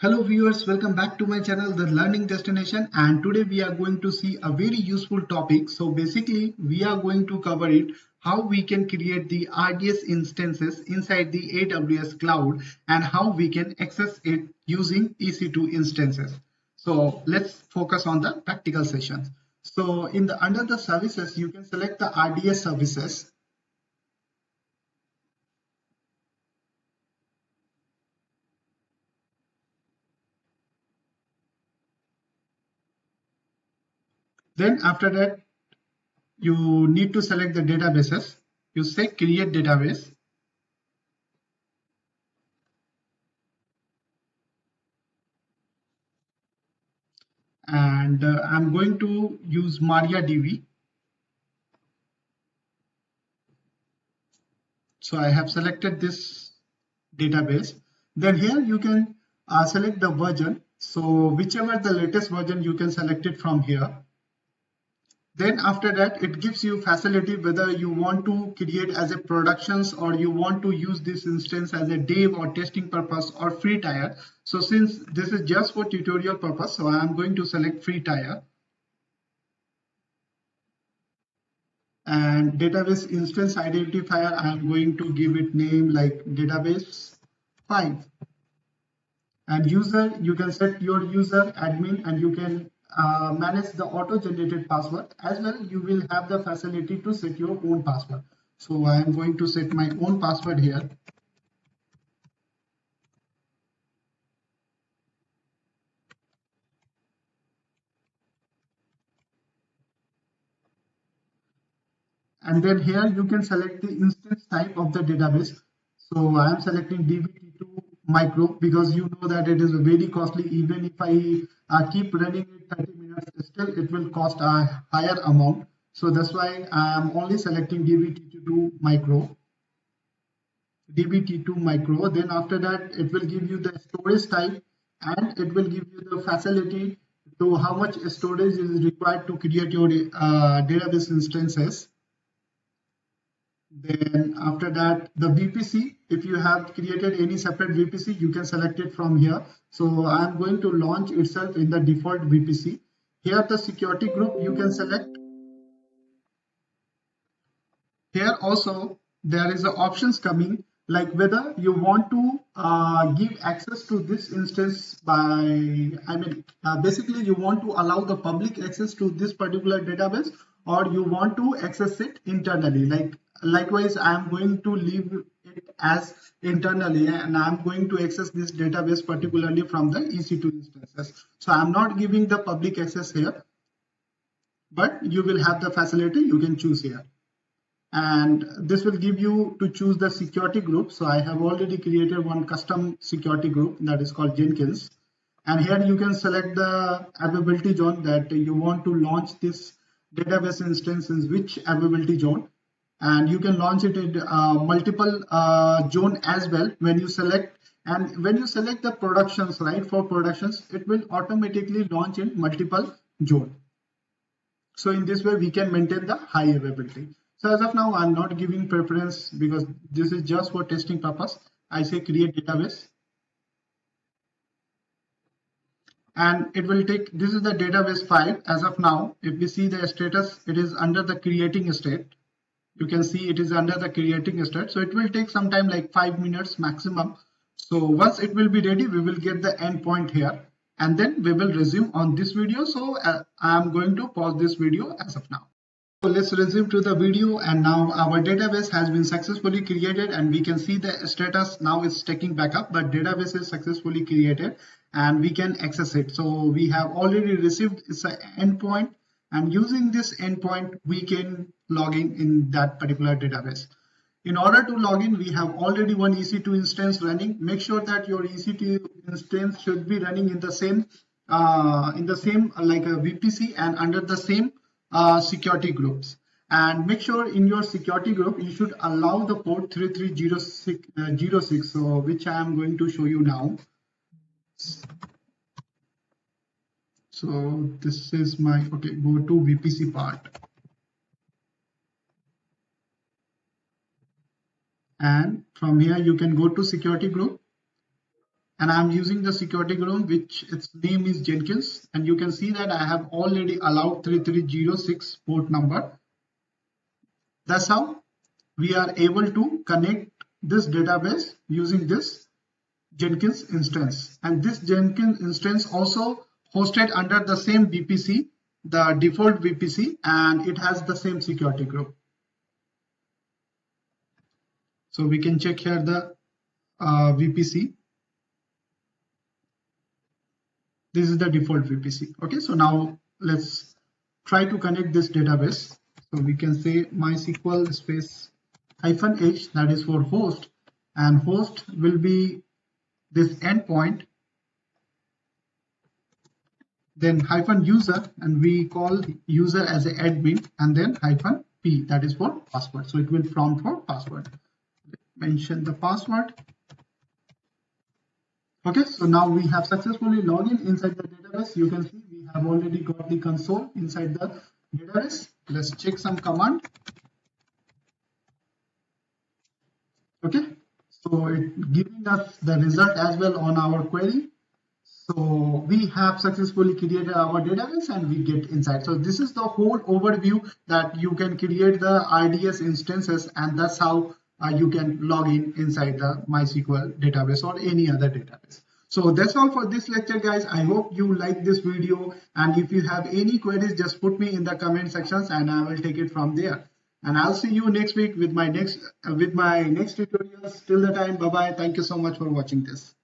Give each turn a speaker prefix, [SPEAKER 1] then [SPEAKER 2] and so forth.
[SPEAKER 1] Hello viewers, welcome back to my channel The Learning Destination, and today we are going to see a very useful topic. So basically we are going to cover it how we can create the RDS instances inside the AWS cloud and how we can access it using EC2 instances. So let's focus on the practical sessions. So in the under the services you can select the RDS services. Then after that you need to select the databases. You say create database. And I'm going to use MariaDB. So I have selected this database. Then here you can select the version. So whichever the latest version, you can select it from here. Then after that, it gives you facility whether you want to create as a productions or you want to use this instance as a dev or testing purpose or free tier. So since this is just for tutorial purpose, so I am going to select free tier. And database instance identifier, I'm going to give it name like database 5. And user, you can set your user admin and you can manage the auto generated password. As well you will have the facility to set your own password. So I am going to set my own password here. And then here you can select the instance type of the database. So I am selecting DB2 micro because you know that it is very costly. Even if I keep running it 30 minutes, still it will cost a higher amount. So that's why I am only selecting DB2 micro. DB2 micro. Then after that, it will give you the storage type and it will give you the facility to how much storage is required to create your database instances. Then after that, the VPC, if you have created any separate VPC, you can select it from here. So I'm going to launch itself in the default VPC. Here the security group you can select. Here also there is the options coming like whether you want to give access to this instance by, basically you want to allow the public access to this particular database or you want to access it internally. Likewise, I am going to leave it as internally and I'm going to access this database particularly from the EC2 instances. So I'm not giving the public access here, but you will have the facility you can choose here. And this will give you to choose the security group. So I have already created one custom security group that is called Jenkins. And here you can select the availability zone that you want to launch this database instance in which availability zone. And you can launch it in multiple zone as well when you select. And when you select the productions, right, for productions, it will automatically launch in multiple zone. So in this way, we can maintain the high availability. So as of now, I'm not giving preference because this is just for testing purpose. I say create database. And it will take, this is the database file as of now. If we see the status, it is under the creating state. You can see it is under the creating state. So it will take some time like 5 minutes maximum. So once it will be ready, we will get the endpoint here and then we will resume on this video. So I'm going to pause this video as of now. So let's resume to the video, and now our database has been successfully created and we can see the status now is taking back up, but database is successfully created and we can access it. So we have already received its endpoint and using this endpoint we can log in that particular database. In order to log in, we have already one EC2 instance running. Make sure that your EC2 instance should be running in the same like a VPC and under the same security groups. And make sure in your security group you should allow the port 3306, so which I am going to show you now. So this is my, okay, go to VPC part. And from here you can go to security group and I'm using the security group which its name is Jenkins, and you can see that I have already allowed 3306 port number. That's how we are able to connect this database using this Jenkins instance, and this Jenkins instance also hosted under the same VPC, the default VPC, and it has the same security group. So we can check here the VPC. This is the default VPC. Okay, so now let's try to connect this database. So we can say MySQL space -h, that is for host, and host will be this endpoint, then -user, and we call user as an admin, and then -p, that is for password. So it will prompt for password. Mention the password. Okay, so now we have successfully logged in inside the database. You can see we have already got the console inside the database. Let's check some command. Okay, so it giving us the result as well on our query. So we have successfully created our database and we get inside. So this is the whole overview that you can create the RDS instances, and that's how you can log in inside the MySQL database or any other database. So that's all for this lecture, guys. I hope you like this video, and if you have any queries, just put me in the comment sections and I will take it from there. And I'll see you next week with my next tutorials. Till the time, bye bye. Thank you so much for watching this.